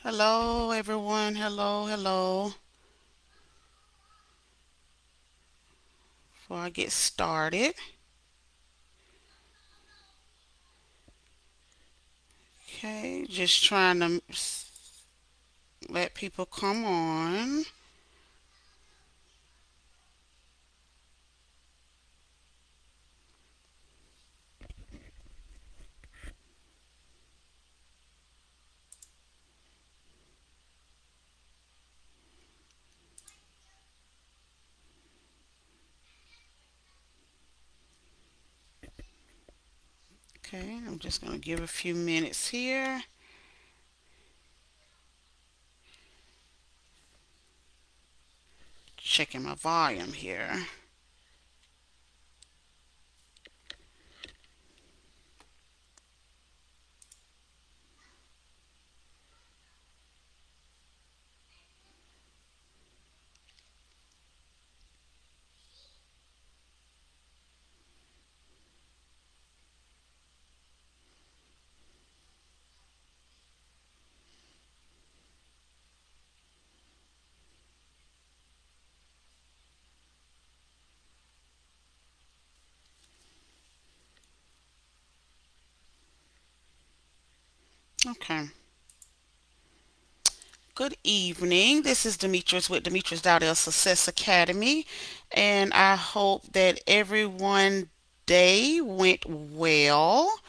Hello, everyone. Hello, hello. Before I get started, okay, just trying to let people come on. Okay, I'm just going to give a few minutes here. Checking my volume here. Okay. Good evening. This is Demetrius with Demetrius Dowdell Success Academy, and I hope that everyone day went well.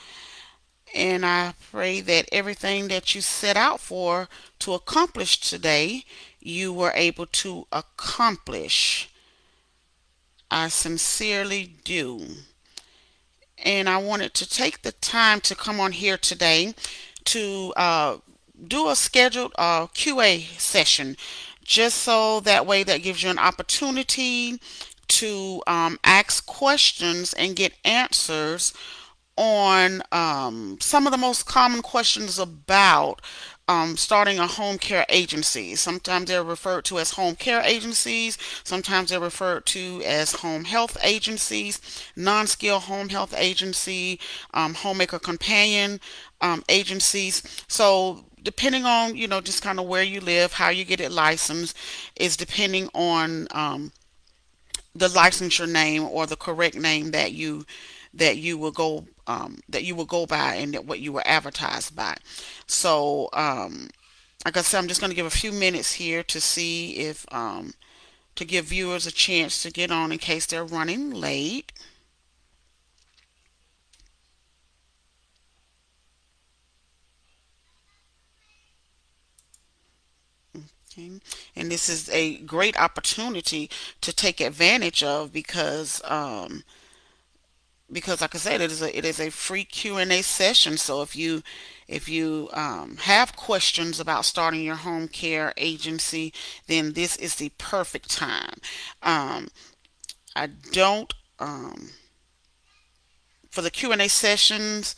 And I pray that everything that you set out for to accomplish today, you were able to accomplish. I sincerely do. And I wanted to take the time to come on here today to do a scheduled QA session, just so that way that gives you an opportunity to ask questions and get answers on some of the most common questions about starting a home care agency. Sometimes they're referred to as home care agencies, sometimes they're referred to as home health agencies, non skilled home health agency, homemaker companion agencies. So, depending on, just kind of where you live, how you get it licensed, is depending on the licensure name or the correct name that you will go by and that what you were advertised by. So, like I said, I'm just going to give a few minutes here to see if to give viewers a chance to get on in case they're running late. Okay. And this is a great opportunity to take advantage of because like I said, it is a free Q&A session. So if you have questions about starting your home care agency, then this is the perfect time. Um, I don't For the Q&A sessions,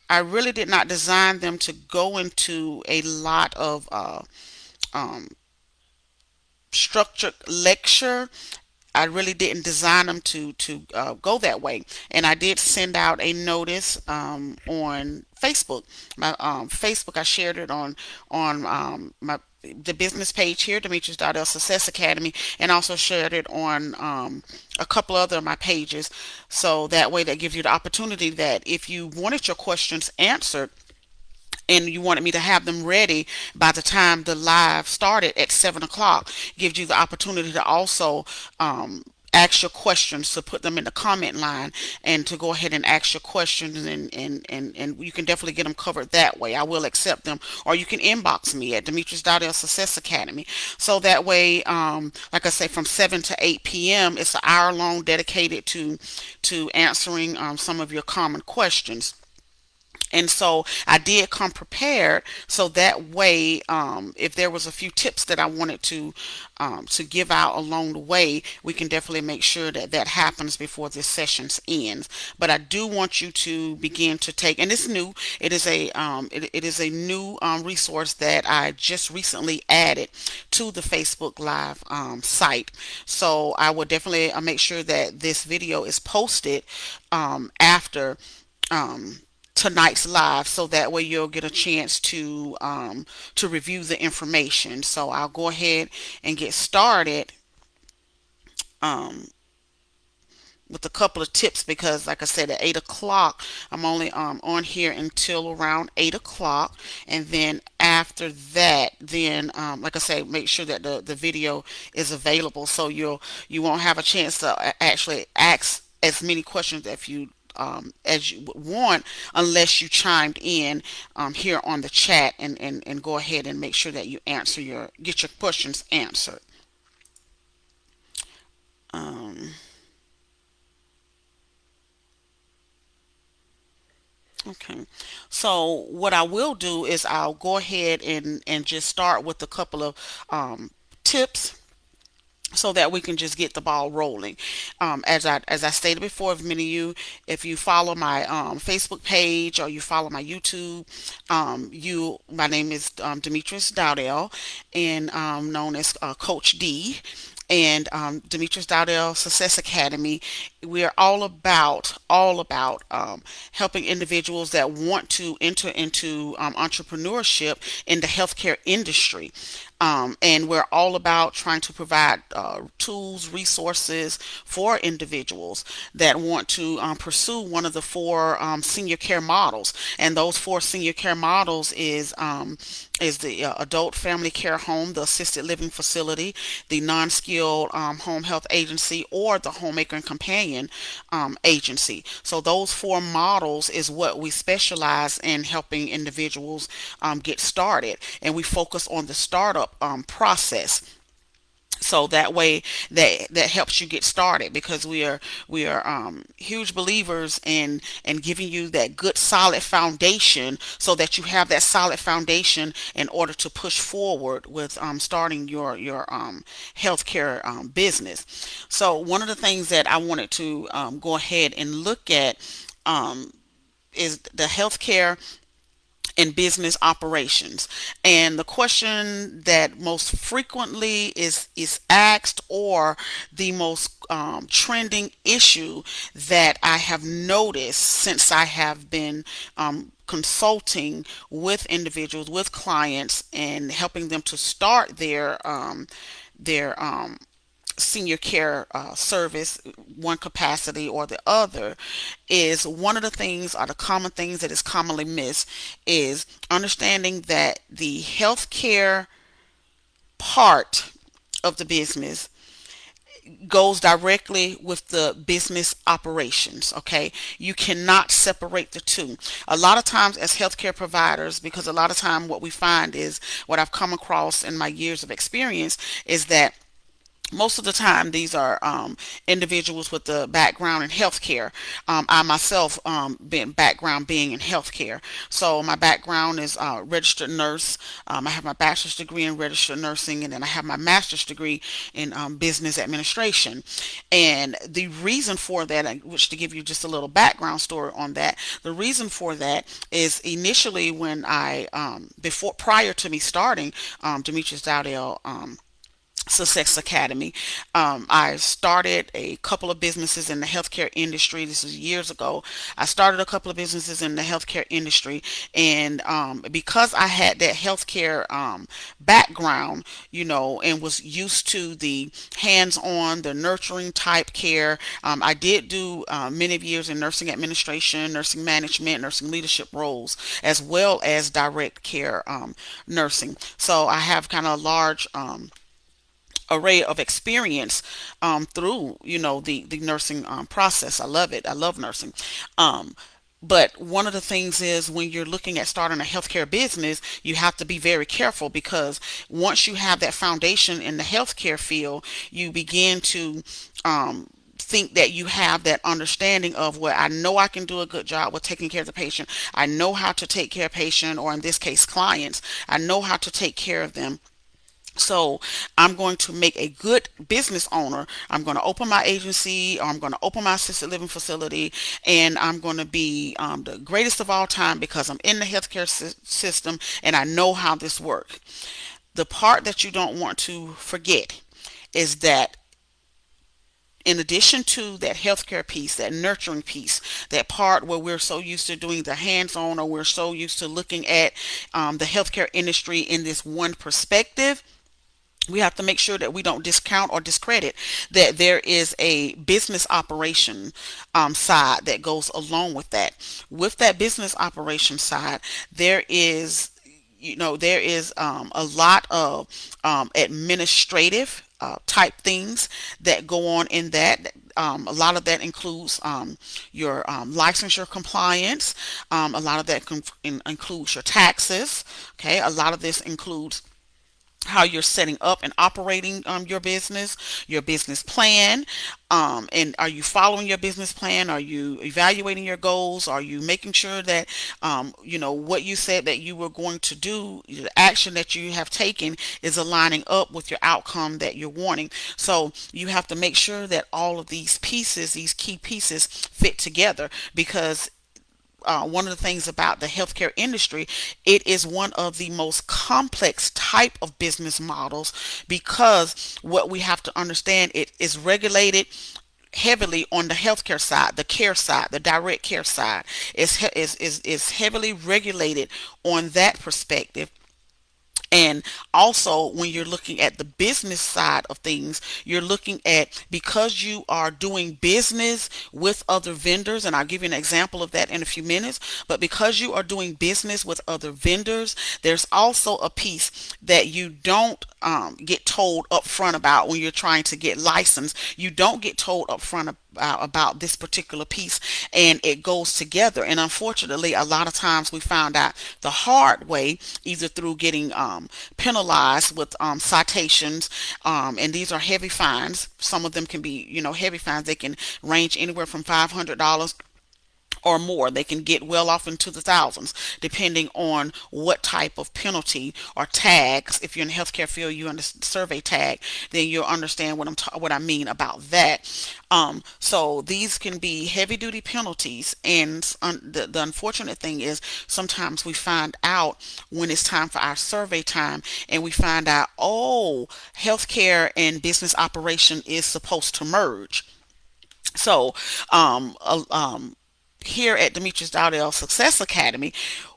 I really did not design them to go into a lot of um, structured lecture. I really didn't design them to go that way. And I did send out a notice on Facebook. My Facebook, I shared it on my the business page here, Demetrius Dardell Success Academy, and also shared it on a couple other of my pages. So that way, that gives you the opportunity that if you wanted your questions answered and you wanted me to have them ready by the time the live started at 7 o'clock, gives you the opportunity to also ask your questions, to put them in the comment line and to go ahead and ask your questions, and you can definitely get them covered that way. I will accept them, or you can inbox me at Demetrius Dowdell Success Academy. So that way, like I say, from 7 to 8 p.m., it's an hour long dedicated to answering some of your common questions. And so I did come prepared, so that way, if there was a few tips that I wanted to give out along the way, we can definitely make sure that that happens before this session ends. But I do want you to begin to take, and it's new. It is a new resource that I just recently added to the Facebook Live site. So I will definitely make sure that this video is posted after. Um, tonight's live, so that way you'll get a chance to review the information. So I'll go ahead and get started um, with a couple of tips, because like I said, at 8 o'clock I'm only on here until around 8 o'clock. And then after that, then like I say, make sure that the video is available, so you won't have a chance to actually ask as many questions as you would want, unless you chimed in here on the chat, and go ahead and make sure that you get your questions answered. um, Okay. So what I will do is I'll go ahead and just start with a couple of tips, so that we can just get the ball rolling. As I stated before, if you follow my Facebook page, or you follow my YouTube, my name is Demetrius Dowdell, and known as Coach D. And Demetrius Dowdell Success Academy, we are all about helping individuals that want to enter into entrepreneurship in the healthcare industry. And we're all about trying to provide tools, resources for individuals that want to pursue one of the four senior care models. And those four senior care models is the adult family care home, the assisted living facility, the non-skilled home health agency, or the homemaker and companion agency. So those four models is what we specialize in helping individuals get started, and we focus on the startup process. So that way, that helps you get started, because we are huge believers in giving you that good solid foundation, so that you have that solid foundation in order to push forward with starting your healthcare business. So one of the things that I wanted to go ahead and look at um, is the healthcare in business operations. And the question that most frequently is asked, or the most trending issue that I have noticed since I have been consulting with individuals, with clients, and helping them to start their senior care service, one capacity or the other, is one of the things, or the common things that is commonly missed, is understanding that the healthcare part of the business goes directly with the business operations. Okay, you cannot separate the two. A lot of times, as healthcare providers, because a lot of time what we find is, what I've come across in my years of experience, is that most of the time these are individuals with the background in healthcare. I myself been background being in healthcare, so my background is registered nurse. I have my bachelor's degree in registered nursing, and then I have my master's degree in business administration. And the reason for that, which, to give you just a little background story on that, the reason for that is, initially when I before prior to me starting Demetrius Dowdell Success Academy. I started a couple of businesses in the healthcare industry. This was years ago. I started a couple of businesses in the healthcare industry, and because I had that healthcare background, and was used to the hands-on, the nurturing type care. I did do many years in nursing administration, nursing management, nursing leadership roles, as well as direct care nursing. So I have kind of a large array of experience through the nursing process. I love it. I love nursing. um, but one of the things is, when you're looking at starting a healthcare business, you have to be very careful, because once you have that foundation in the healthcare field, you begin to think that you have that understanding of, well, I know I can do a good job with taking care of the patient. I know how to take care of patient, or in this case clients. I know how to take care of them. So I'm going to make a good business owner. I'm going to open my agency, or I'm going to open my assisted living facility, and I'm going to be the greatest of all time, because I'm in the healthcare system and I know how this works. The part that you don't want to forget is that In addition to that healthcare piece, that nurturing piece, that part where we're so used to doing the hands on, or we're so used to looking at the healthcare industry in this one perspective, we have to make sure that we don't discount or discredit that there is a business operation side that goes along with that. With that business operation side, there is there is a lot of administrative type things that go on in that. A lot of that includes your licensure compliance. A lot of that includes your taxes. Okay, a lot of this includes how you're setting up and operating your business plan, and are you following your business plan? Are you evaluating your goals? Are you making sure that what you said that you were going to do, the action that you have taken is aligning up with your outcome that you're wanting? So you have to make sure that all of these pieces, these key pieces, fit together, because one of the things about the healthcare industry, it is one of the most complex type of business models, because what we have to understand, it is regulated heavily on the healthcare side, the care side, the direct care side is heavily regulated on that perspective. And also, when you're looking at the business side of things, you're looking at, because you are doing business with other vendors, and I'll give you an example of that in a few minutes. But because you are doing business with other vendors, there's also a piece that you don't get told up front about when you're trying to get licensed. You don't get told up front about this particular piece, and it goes together. And unfortunately, a lot of times we found out the hard way, either through getting penalized with citations, and these are heavy fines. Some of them can be, heavy fines. They can range anywhere from $500 or more. They can get well off into the thousands, depending on what type of penalty or tags. If you're in the healthcare field, you under survey tag, then you'll understand what I mean about that. So these can be heavy duty penalties, and the unfortunate thing is, sometimes we find out when it's time for our survey time, and we find out, oh, healthcare and business operation is supposed to merge. So, here at Demetrius Dowdell Success Academy,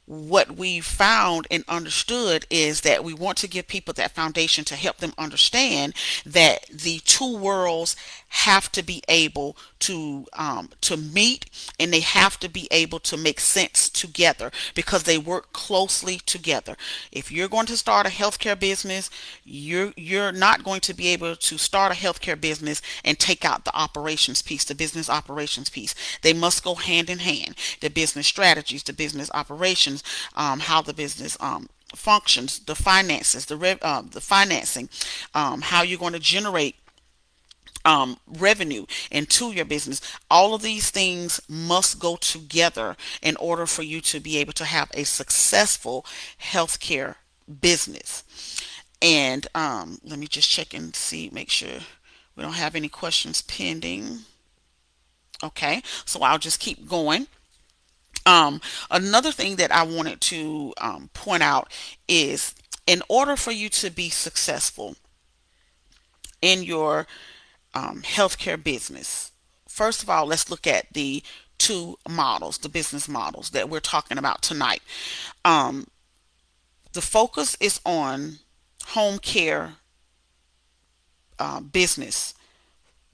what we found and understood is that we want to give people that foundation to help them understand that the two worlds have to be able to meet, and they have to be able to make sense together, because they work closely together. If you're going to start a healthcare business, you're not going to be able to start a healthcare business and take out the operations piece, the business operations piece. They must go hand in hand. The business strategies, the business operations, how the business functions, the finances, the financing, how you're going to generate revenue into your business. All of these things must go together in order for you to be able to have a successful healthcare business. And let me just check and see, make sure we don't have any questions pending. Okay, so I'll just keep going. Another thing that I wanted to point out is, in order for you to be successful in your healthcare business, first of all, let's look at the two models, the business models that we're talking about tonight. Um, the focus is on home care business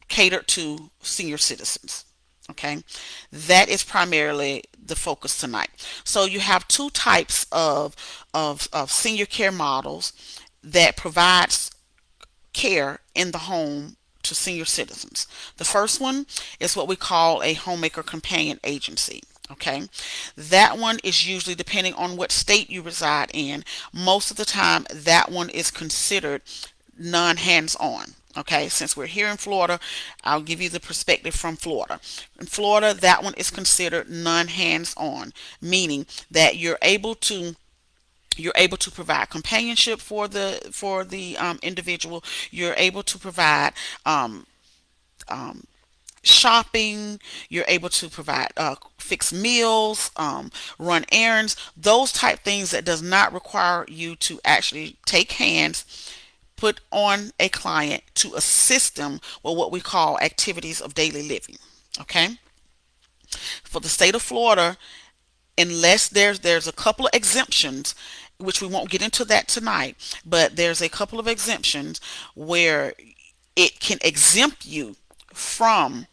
catered to senior citizens. Okay, that is primarily the focus tonight. So you have two types of senior care models that provides care in the home to senior citizens. The first one is what we call a homemaker companion agency. Okay, that one is usually, depending on what state you reside in, most of the time that one is considered non hands on. Okay, since we're here in Florida, I'll give you the perspective from Florida. In Florida, that one is considered non hands on, meaning that you're able to provide companionship for the individual. You're able to provide um, shopping. You're able to provide fix meals, run errands, those type things that does not require you to actually take hands, put on a client to assist them with what we call activities of daily living. Okay, for the state of Florida, unless there's a couple of exemptions, which we won't get into that tonight, but there's a couple of exemptions where it can exempt you from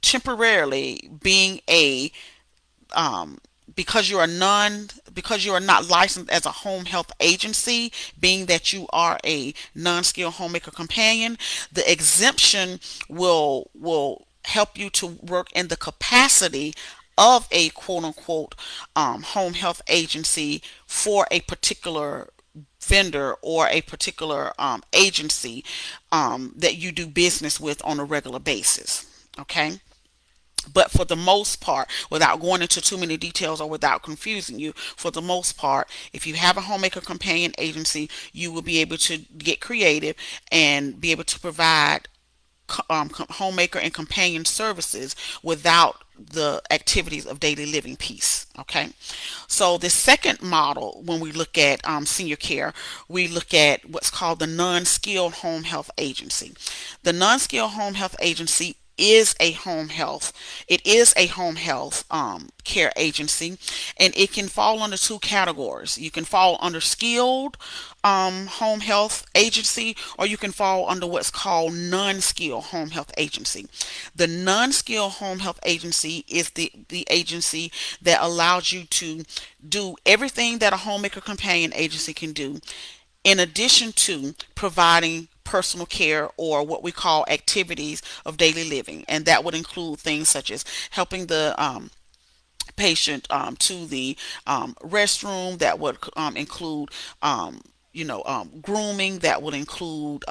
temporarily being a um, because you are not licensed as a home health agency, being that you are a non-skilled homemaker companion. The exemption will help you to work in the capacity of a quote unquote home health agency for a particular vendor or a particular agency that you do business with on a regular basis. Okay, but for the most part, without going into too many details or without confusing you, for the most part, if you have a homemaker companion agency, you will be able to get creative and be able to provide homemaker and companion services without the activities of daily living piece. Okay, so the second model, when we look at senior care, we look at what's called the non-skilled home health agency. The non-skilled home health agency is a home health it is a home health care agency, and it can fall under two categories. You can fall under skilled home health agency, or you can fall under what's called non-skilled home health agency. The non-skilled home health agency is the agency that allows you to do everything that a homemaker companion agency can do, in addition to providing personal care or what we call activities of daily living. And that would include things such as helping the patient to the restroom. That would include grooming. That would include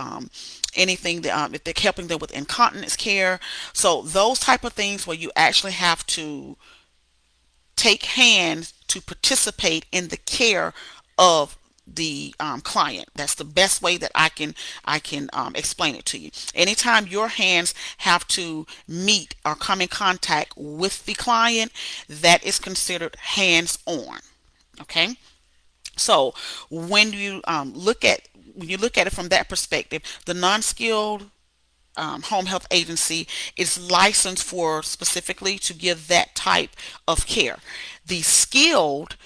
anything that if they're helping them with incontinence care. So those type of things where you actually have to take hands to participate in the care of the client. That's the best way that I can explain it to you. Anytime your hands have to meet or come in contact with the client, that is considered hands on. Okay, so when you look at it from that perspective, the non-skilled home health agency is licensed for specifically to give that type of care. The skilled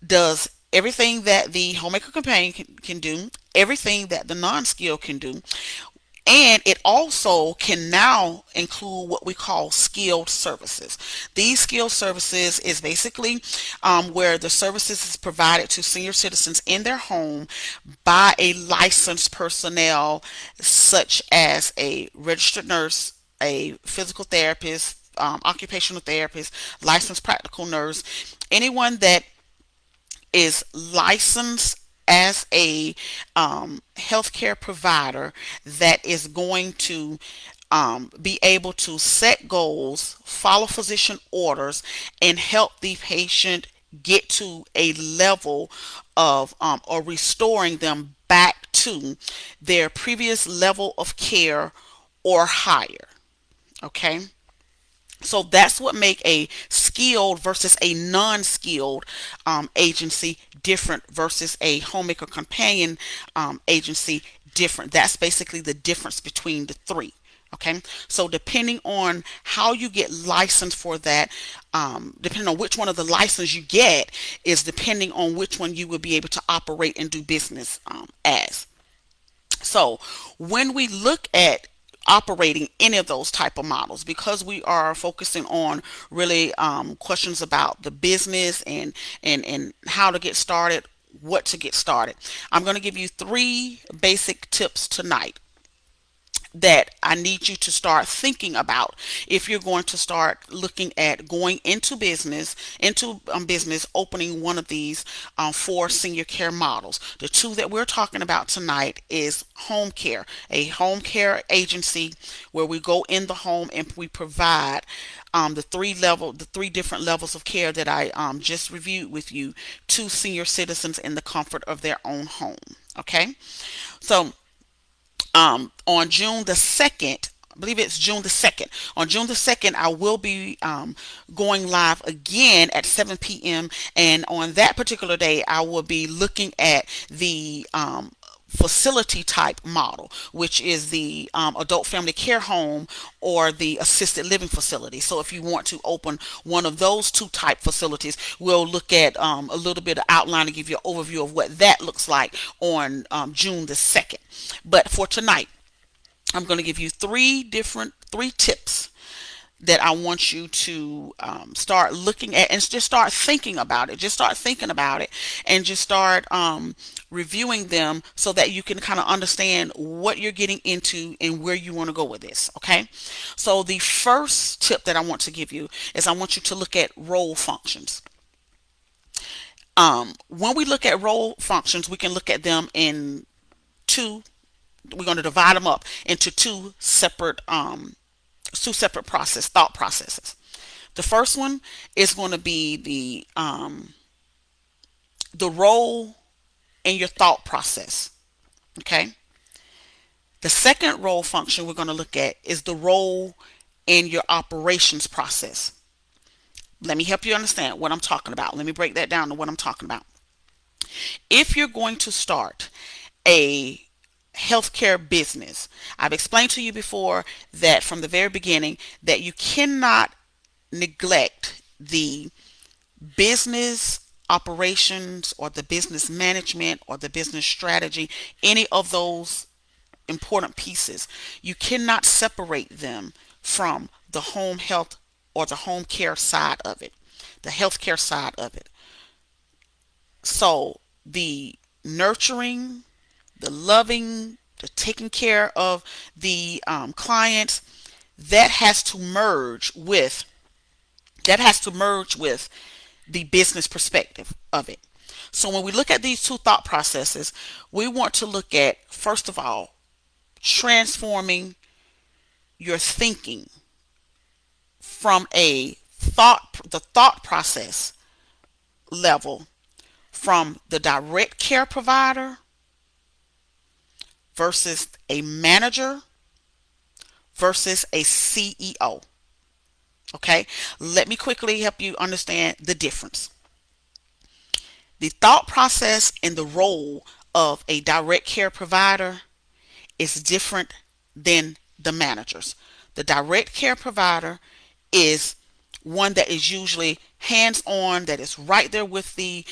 does everything that the homemaker companion can do, everything that the non-skilled can do, and it also can now include what we call skilled services. These skilled services is basically where the services is provided to senior citizens in their home by a licensed personnel, such as a registered nurse, a physical therapist, occupational therapist, licensed practical nurse, anyone that is licensed as a healthcare provider that is going to be able to set goals, follow physician orders, and help the patient get to a level of or restoring them back to their previous level of care or higher. Okay, so that's what make a skilled versus a non-skilled agency different versus a homemaker companion agency different. That's basically the difference between the three. Okay, so depending on how you get licensed for that, depending on which one of the license you get, is depending on which one you will be able to operate and do business as. So when we look at operating any of those type of models, because we are focusing on really questions about the business and how to get started, what to get started, I'm going to give you three basic tips tonight that I need you to start thinking about if you're going to start looking at going into business, opening one of these four senior care models. The two that we're talking about tonight is home care, a home care agency where we go in the home and we provide the three different levels of care that I just reviewed with you to senior citizens in the comfort of their own home. Okay, so on June the 2nd, I believe it's June the 2nd. On June the 2nd, I will be going live again at 7 p.m. And on that particular day, I will be looking at the facility type model, which is the adult family care home or the assisted living facility. So if you want to open one of those two type facilities, we'll look at a little bit of outline to give you an overview of what that looks like on June the 2nd. But for tonight, I'm going to give you three tips that I want you to start looking at and just start thinking about it. Just start thinking about it and just start reviewing them so that you can kind of understand what you're getting into and where you want to go with this. Okay. So the first tip that I want to give you is I want you to look at role functions. When we look at role functions, we can look at them in two. We're going to divide them up into two separate thought processes. The first one is going to be the role in your thought process. Okay. The second role function we're going to look at is the role in your operations process. Let me help you understand what I'm talking about. Let me break that down to what I'm talking about. If you're going to start a healthcare business, I've explained to you before that from the very beginning that you cannot neglect the business operations or the business management or the business strategy, any of those important pieces. You cannot separate them from the home health or the home care side of it, the healthcare side of it. So the nurturing, the loving, the taking care of the clients, that has to merge with the business perspective of it. So when we look at these two thought processes, we want to look at, first of all, transforming your thinking from the thought process level, from the direct care provider versus a manager versus a CEO. Okay, let me quickly help you understand the difference. The thought process and the role of a direct care provider is different than the managers. The direct care provider is one that is usually hands-on, that is right there with the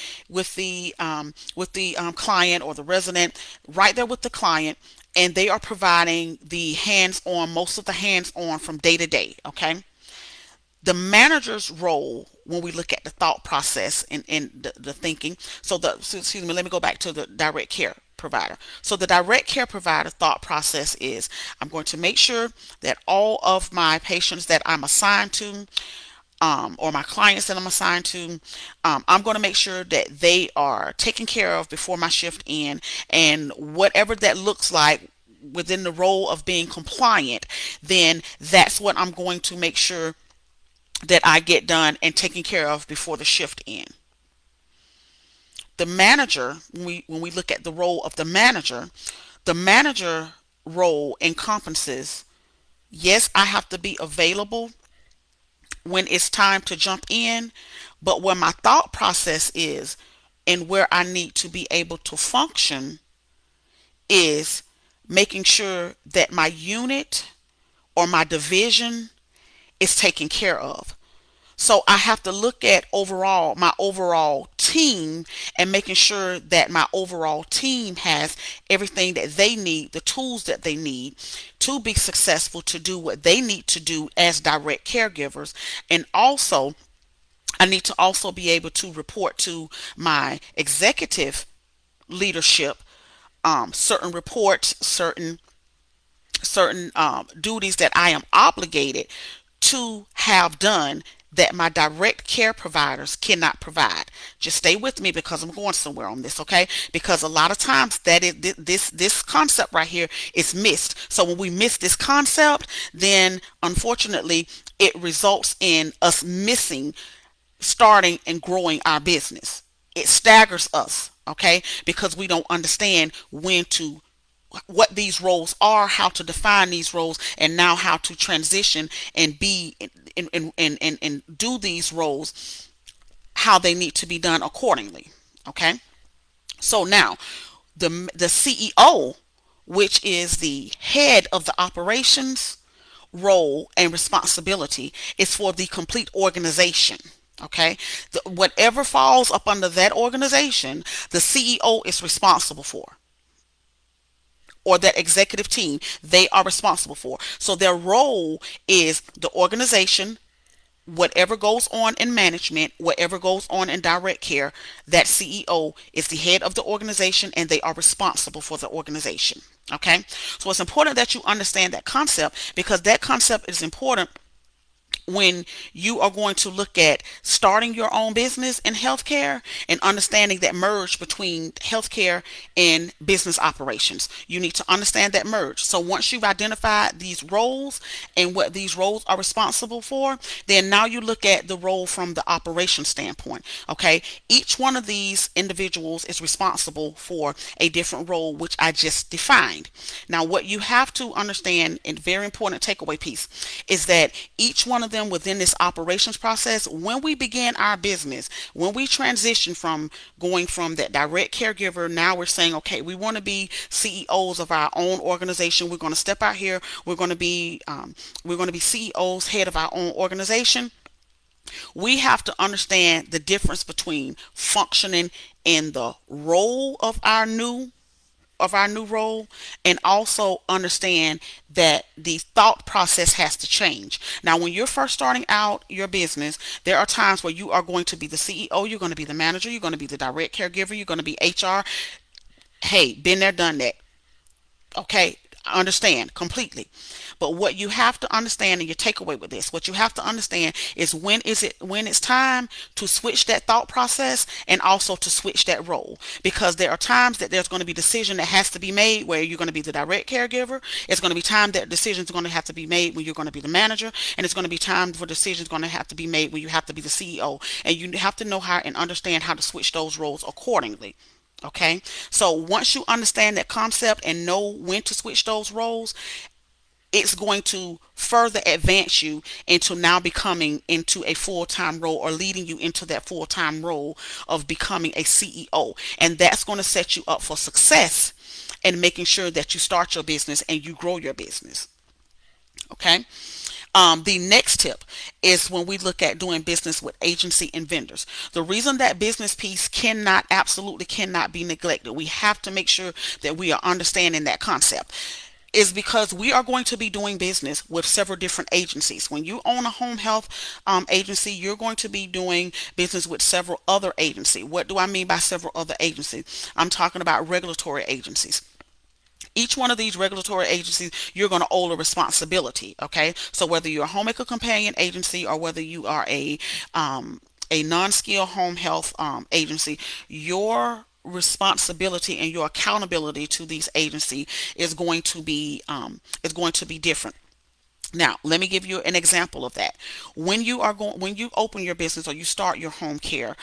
client or the resident, right there with the client, and they are providing the hands-on, most of the hands-on from day to day. Okay. The manager's role, when we look at the thought process and the thinking, excuse me, let me go back to the direct care provider. So the direct care provider thought process is, I'm going to make sure that all of my patients that I'm assigned to, or my clients that I'm assigned to, I'm going to make sure that they are taken care of before my shift end, and whatever that looks like within the role of being compliant, then that's what I'm going to make sure that I get done and taken care of before the shift end. The manager, when we look at the role of the manager role encompasses, yes, I have to be available when it's time to jump in, but where my thought process is and where I need to be able to function is making sure that my unit or my division is taken care of. So I have to look at my overall team, and making sure that my overall team has everything that they need, the tools that they need to be successful, to do what they need to do as direct caregivers. And also, I need to also be able to report to my executive leadership certain reports, certain duties that I am obligated to have done that my direct care providers cannot provide. Just stay with me because I'm going somewhere on this, okay? Because a lot of times that is this concept right here is missed. So when we miss this concept, then unfortunately it results in us missing starting and growing our business. It staggers us, okay? Because we don't understand what these roles are, how to define these roles, and now how to transition and be and do these roles how they need to be done accordingly. Okay. So now The CEO, which is the head of the operations, role and responsibility is for the complete organization. Okay, whatever falls up under that organization, the CEO is responsible for, or that executive team, they are responsible for. So their role is the organization, whatever goes on in management, whatever goes on in direct care, that CEO is the head of the organization and they are responsible for the organization. Okay, so it's important that you understand that concept because that concept is important when you are going to look at starting your own business in healthcare and understanding that merge between healthcare and business operations. You need to understand that merge. So once you've identified these roles and what these roles are responsible for, then now you look at the role from the operation standpoint. Okay, each one of these individuals is responsible for a different role, which I just defined. Now, what you have to understand, and very important takeaway piece, is that each one of them within this operations process, when we begin our business, when we transition from going from that direct caregiver, now we're saying, okay, we want to be CEOs of our own organization. We're going to step out here. We're going to be CEOs, head of our own organization. We have to understand the difference between functioning in the role of our new role, and also understand that the thought process has to change. Now, when you're first starting out your business, there are times where you are going to be the CEO, you're going to be the manager, you're going to be the direct caregiver, you're going to be HR. Hey, been there, done that. Okay, I understand completely. But what you have to understand, and your takeaway with this, what you have to understand is when it's time to switch that thought process and also to switch that role. Because there are times that there's going to be decision that has to be made where you're going to be the direct caregiver. It's going to be time that decisions are going to have to be made when you're going to be the manager, and it's going to be time for decisions going to have to be made when you have to be the CEO. And you have to know how and understand how to switch those roles accordingly. Okay, so once you understand that concept and know when to switch those roles, it's going to further advance you into now becoming into a full-time role, or leading you into that full-time role of becoming a CEO. And that's going to set you up for success and making sure that you start your business and you grow your business. Okay. The next tip is when we look at doing business with agency and vendors. The reason that business piece absolutely cannot be neglected, we have to make sure that we are understanding that concept, is because we are going to be doing business with several different agencies. When you own a home health agency, you're going to be doing business with several other agencies. What do I mean by several other agencies? I'm talking about regulatory agencies. Each one of these regulatory agencies, you're going to owe a responsibility. Okay, so whether you're a homemaker companion agency or whether you are a non-skilled home health agency, your responsibility and your accountability to these agencies is going to be different. Now, let me give you an example of that. When you open your business or you start your home care,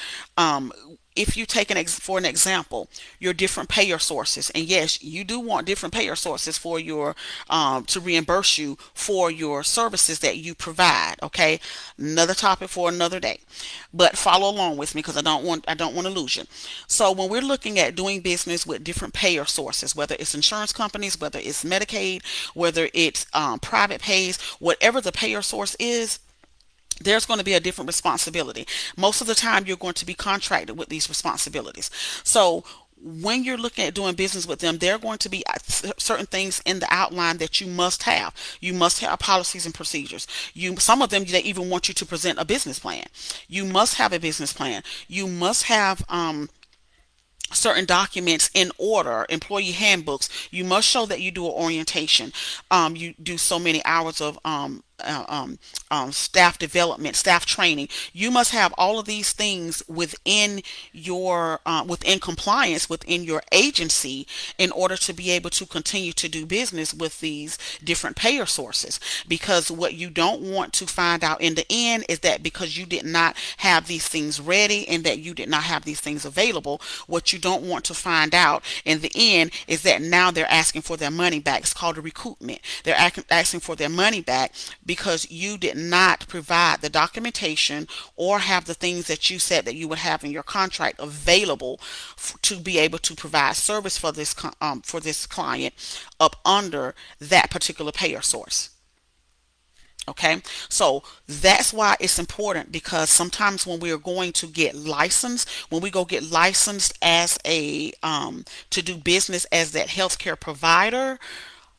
if you take for an example, your different payer sources, and yes, you do want different payer sources for your to reimburse you for your services that you provide. Okay, another topic for another day, but follow along with me because I don't want to lose you. So when we're looking at doing business with different payer sources, whether it's insurance companies, whether it's Medicaid, whether it's private pays, whatever the payer source is, there's going to be a different responsibility. Most of the time, you're going to be contracted with these responsibilities. So when you're looking at doing business with them, there are going to be certain things in the outline that you must have. You must have policies and procedures. Some of them, they even want you to present a business plan. You must have a business plan. You must have certain documents in order, employee handbooks. You must show that you do an orientation. You do so many hours of staff development, staff training. You must have all of these things within your within compliance within your agency in order to be able to continue to do business with these different payer sources. Because what you don't want to find out in the end is that because you did not have these things ready and that you did not have these things available, what you don't want to find out in the end is that now they're asking for their money back. It's called a recoupment. They're asking for their money back because you did not provide the documentation or have the things that you said that you would have in your contract available to be able to provide service for for this client up under that particular payer source. Okay, so that's why it's important, because sometimes when we are going to get licensed, when we go get licensed as a to do business as that healthcare provider,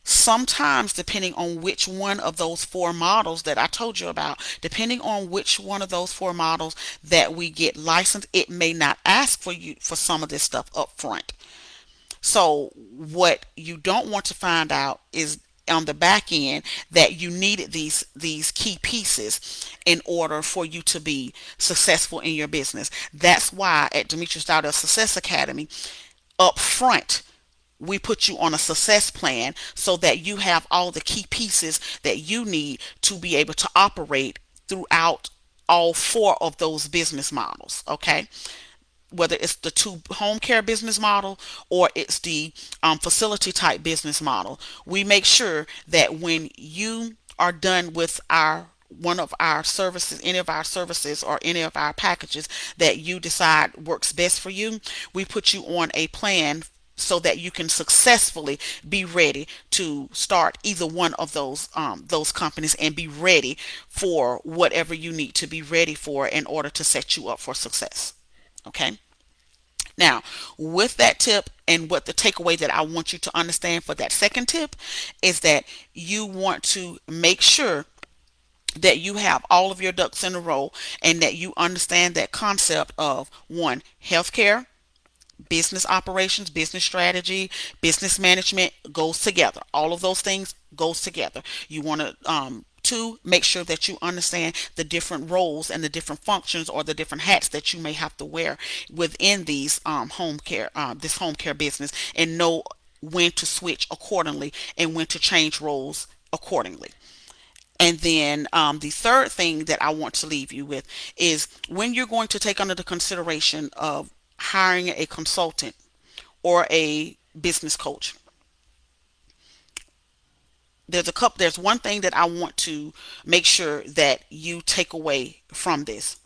sometimes depending on which one of those four models that I told you about, depending on which one of those four models that we get licensed, it may not ask for you for some of this stuff up front. So what you don't want to find out is on the back end that you needed these key pieces in order for you to be successful in your business. That's why at Demetrius Dowdell Success Academy, up front, we put you on a success plan so that you have all the key pieces that you need to be able to operate throughout all four of those business models. Okay, whether it's the two home care business model or it's the facility type business model, we make sure that when you are done with our one of our services, any of our services or any of our packages that you decide works best for you, we put you on a plan so that you can successfully be ready to start either one of those companies and be ready for whatever you need to be ready for in order to set you up for success. Okay. Now, with that tip and what the takeaway that I want you to understand for that second tip is that you want to make sure that you have all of your ducks in a row and that you understand that concept of one, healthcare, business operations, business strategy, business management goes together. All of those things goes together. You want to two, make sure that you understand the different roles and the different functions or the different hats that you may have to wear within these home care this home care business, and know when to switch accordingly and when to change roles accordingly. And then the third thing that I want to leave you with is when you're going to take under the consideration of hiring a consultant or a business coach, there's one thing that I want to make sure that you take away from this.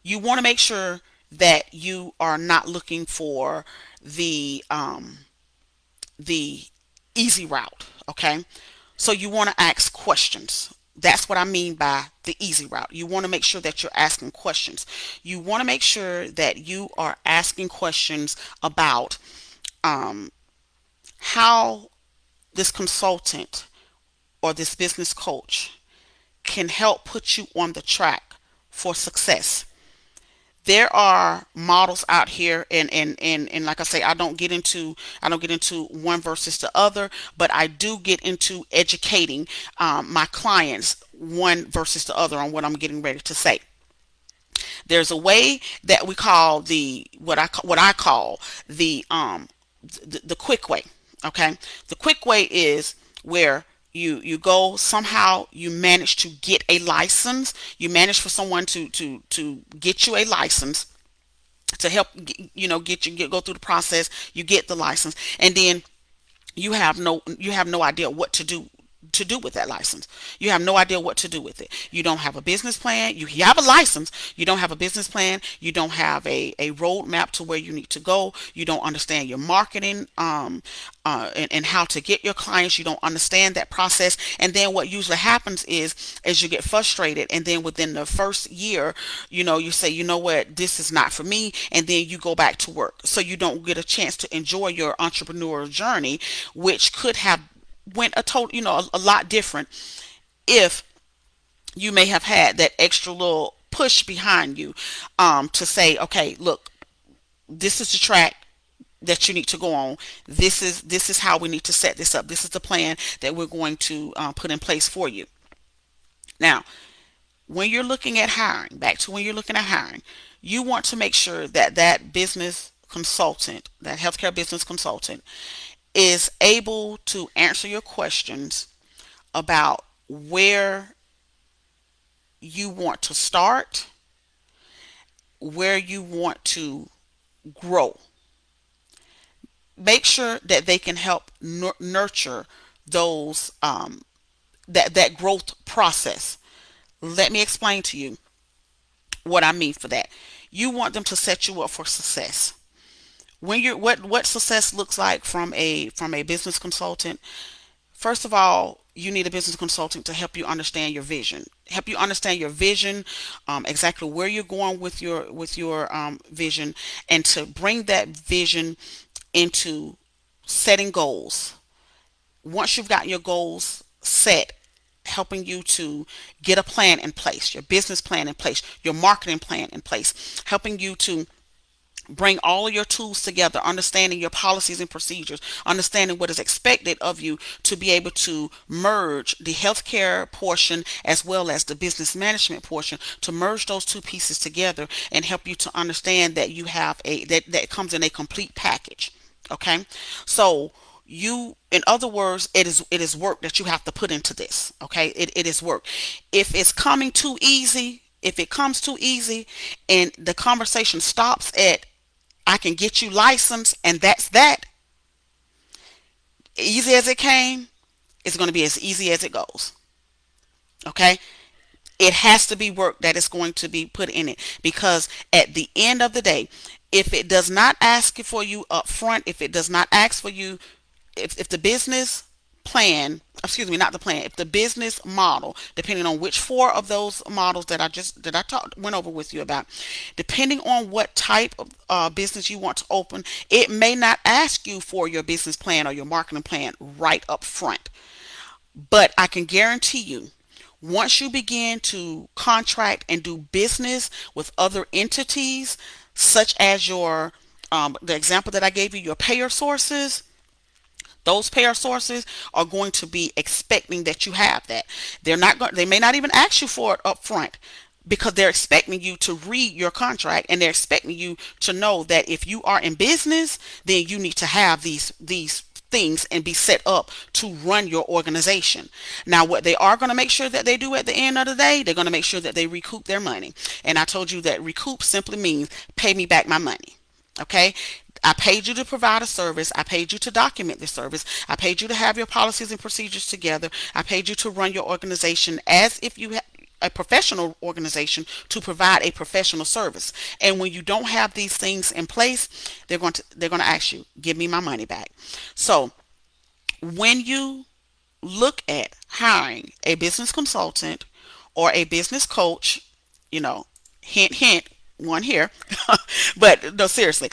You want to make sure that you are not looking for the easy route, okay? So you want to ask questions. That's what I mean by the easy route. You want to make sure that you're asking questions. You want to make sure that you are asking questions about how this consultant or this business coach can help put you on the track for success. There are models out here, and like I say, I don't get into one versus the other, but I do get into educating my clients one versus the other on what I'm getting ready to say. There's a way that we call the what I call the quick way. Okay, the quick way is where you go, somehow you manage to get a license. You manage for someone to get you a license to help go through the process. You get the license, and then you have no idea what to do with that license. You have no idea what to do with it. You don't have a business plan. You have a license. You don't have a business plan. You don't have a roadmap to where you need to go. You don't understand your marketing and how to get your clients. You don't understand that process. And then what usually happens is as you get frustrated, and then within the first year, you say, you know what, this is not for me. And then you go back to work. So you don't get a chance to enjoy your entrepreneurial journey, which could have went a lot different if you may have had that extra little push behind you to say, okay, look, this is the track that you need to go on. This is how we need to set this up. This is the plan that we're going to put in place for you. Now, when you're looking at hiring, back to when you're looking at hiring, you want to make sure that that business consultant, that healthcare business consultant, is able to answer your questions about where you want to start, where you want to grow. Make sure that they can help nurture those that growth process. Let me explain to you what I mean for that. You want them to set you up for success. When you're what success looks like from a business consultant. First of all, you need a business consultant to help you understand your vision. Help you understand your vision, exactly where you're going with your vision, and to bring that vision into setting goals. Once you've got your goals set, helping you to get a plan in place, your business plan in place, your marketing plan in place, helping you to bring all of your tools together, understanding your policies and procedures, understanding what is expected of you to be able to merge the healthcare portion as well as the business management portion, to merge those two pieces together and help you to understand that you have that comes in a complete package. Okay. So in other words, it is work that you have to put into this. Okay. It is work. If it's coming too easy, if it comes too easy and the conversation stops at I can get you licensed and that's that, easy as it came, it's going to be as easy as it goes. Okay? It has to be work that is going to be put in it because at the end of the day, if it does not ask for you up front, if it does not ask for you, if the business plan, excuse me, not the plan, if the business model, depending on which four of those models that I talked went over with you about, depending on what type of business you want to open, it may not ask you for your business plan or your marketing plan right up front. But I can guarantee you, once you begin to contract and do business with other entities, such as your the example that I gave you, your payer sources, those payer sources are going to be expecting that you have that. They may not even ask you for it up front because they're expecting you to read your contract and they're expecting you to know that if you are in business, then you need to have these things and be set up to run your organization. Now, what they are going to make sure that they do at the end of the day, they're going to make sure that they recoup their money. And I told you that recoup simply means pay me back my money. Okay? I paid you to provide a service. I paid you to document the service. I paid you to have your policies and procedures together. I paid you to run your organization as if you had a professional organization to provide a professional service. And when you don't have these things in place, they're going to ask you, "Give me my money back." So, when you look at hiring a business consultant or a business coach, you know, hint, hint, one here, but no, seriously,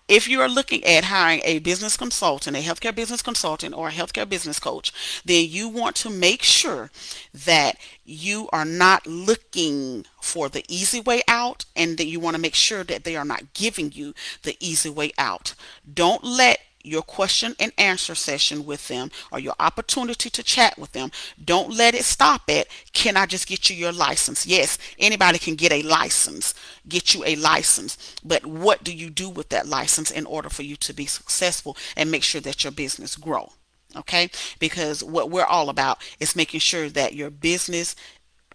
if you are looking at hiring a business consultant, a healthcare business consultant, or a healthcare business coach, then you want to make sure that you are not looking for the easy way out and that you want to make sure that they are not giving you the easy way out. Don't let your question and answer session with them or your opportunity to chat with them, don't let it stop at, "Can I just get you your license?" Yes, anybody can get you a license, but what do you do with that license in order for you to be successful and make sure that your business grow? Okay, because what we're all about is making sure that your business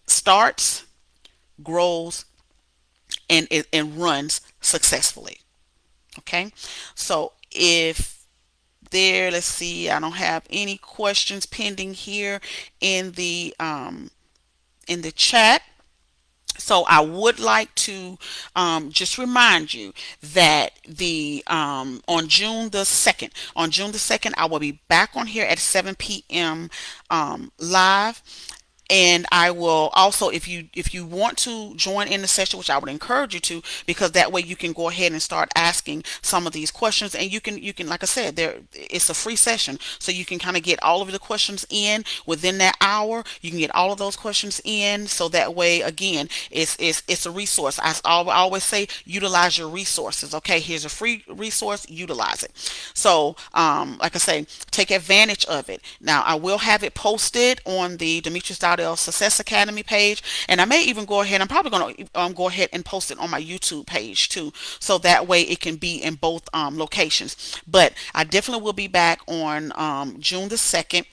starts, grows, and runs successfully. Okay, so if let's see, I don't have any questions pending here in the chat. So I would like to just remind you that the on June the 2nd, I will be back on here at 7 p.m. Live. And I will also, if you want to join in the session, which I would encourage you to, because that way you can go ahead and start asking some of these questions, and you can like I said, there it's a free session, so you can kind of get all of the questions in within that hour. You can get all of those questions in, so that way again, it's a resource. I always say utilize your resources. Okay, here's a free resource, utilize it. So like I say, take advantage of it. Now I will have it posted on the Demetrius Success Academy page, and I may even go ahead. I'm probably going to go ahead and post it on my YouTube page too, so that way it can be in both locations. But I definitely will be back on June the 2nd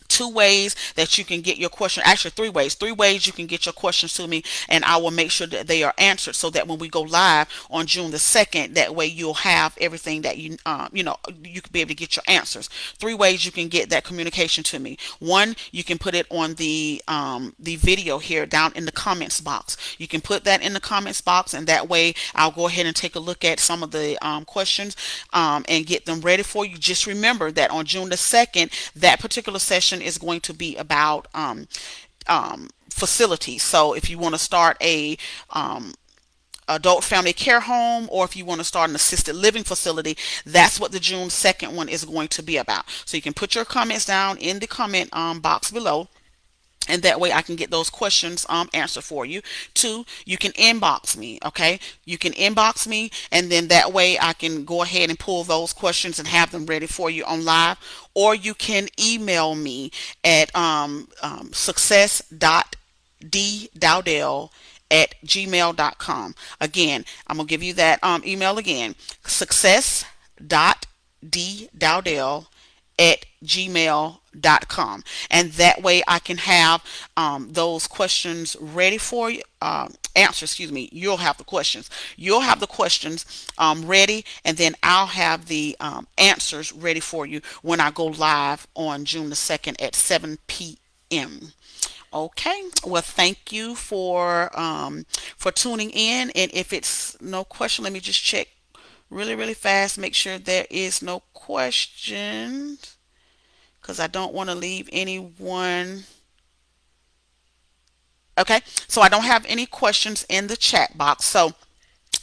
two ways that you can get your question, actually three ways you can get your questions to me, and I will make sure that they are answered, so that when we go live on June the 2nd, that way you'll have everything that you can be able to get your answers. Three ways you can get that communication to me. One, you can put it on the video here down in the comments box. You can put that in the comments box, and that way I'll go ahead and take a look at some of the questions, and get them ready for you. Just remember that on June the 2nd, that particular session is going to be about facilities. So if you want to start a adult family care home, or if you want to start an assisted living facility, that's what the June 2nd one is going to be about. So you can put your comments down in the comment box below, and that way I can get those questions answered for you. Two, you can inbox me. Okay, you can inbox me, and then that way I can go ahead and pull those questions and have them ready for you on live. Or you can email me at success.ddowdell@gmail.com. Again, I'm gonna give you that email again: success.ddowdell@gmail.com. And that way I can have those questions ready for you. Answers, excuse me. You'll have the questions. You'll have the questions ready, and then I'll have the answers ready for you when I go live on June the 2nd at 7 p.m. Okay. Well, thank you for tuning in. And if it's no question, let me just check really, really fast. Make sure there is no questions, because I don't want to leave anyone. Okay. So I don't have any questions in the chat box. So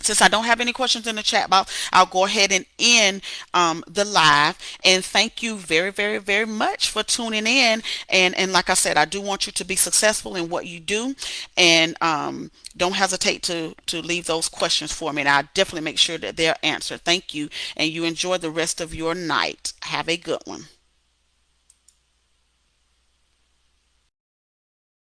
since I don't have any questions in the chat box, I'll go ahead and end the live. And thank you very, very, very much for tuning in. And like I said, I do want you to be successful in what you do. And don't hesitate to leave those questions for me. And I'll definitely make sure that they're answered. Thank you. And you enjoy the rest of your night. Have a good one.